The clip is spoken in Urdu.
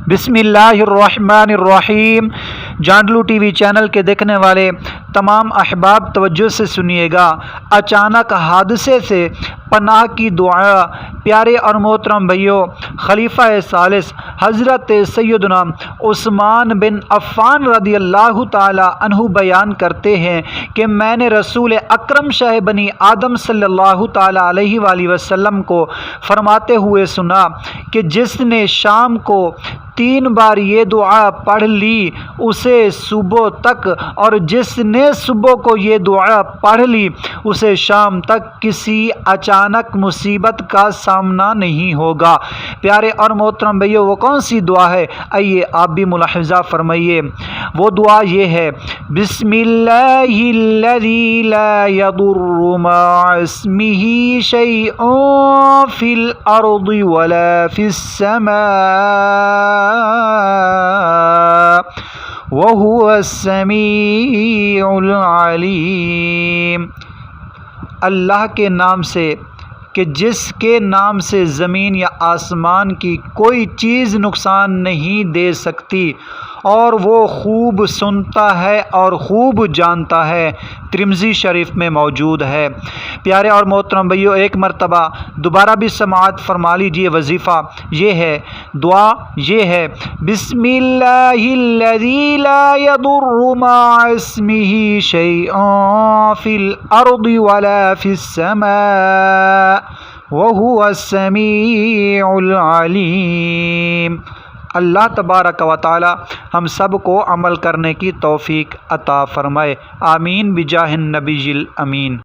بسم اللہ الرحمن الرحیم۔ جانڈلو ٹی وی چینل کے دیکھنے والے تمام احباب توجہ سے سنیے گا۔ اچانک حادثے سے پناہ کی دعا۔ پیارے اور محترم بھائیو، خلیفہ ثالث حضرت سیدنا عثمان بن عفان رضی اللہ تعالی عنہ بیان کرتے ہیں کہ میں نے رسول اکرم شاہ بنی آدم صلی اللہ تعالی علیہ وآلہ وسلم کو فرماتے ہوئے سنا کہ جس نے شام کو 3 بار یہ دعا پڑھ لی اسے صبح تک، اور جس نے صبح کو یہ دعا پڑھ لی اسے شام تک کسی اچانک مصیبت کا سامنا نہیں ہوگا۔ پیارے اور محترم بھائیو، وہ کون سی دعا ہے؟ آئیے آپ بھی ملاحظہ فرمائیے۔ وہ دعا یہ ہے: بسم اللہ الذی لا یضر مع اسمہ شیء فی الارض ولا فی السماء وَهُوَ السَّمِيعُ الْعَلِيمُ۔ اللہ کے نام سے کہ جس کے نام سے زمین یا آسمان کی کوئی چیز نقصان نہیں دے سکتی، اور وہ خوب سنتا ہے اور خوب جانتا ہے۔ ترمذی شریف میں موجود ہے۔ پیارے اور محترم بھائیو، ایک مرتبہ دوبارہ بھی سماعت فرما لیجیے۔ وظیفہ یہ ہے، دعا یہ ہے: بسم اللہ الذی لا یضر مع اسمہ شیء فی الارض ولا فی السماء وَهُوَ السَّمِيعُ الْعَلِيمُ۔ اللہ تبارک و تعالی ہم سب کو عمل کرنے کی توفیق عطا فرمائے۔ آمین بجاہ النبی الامین۔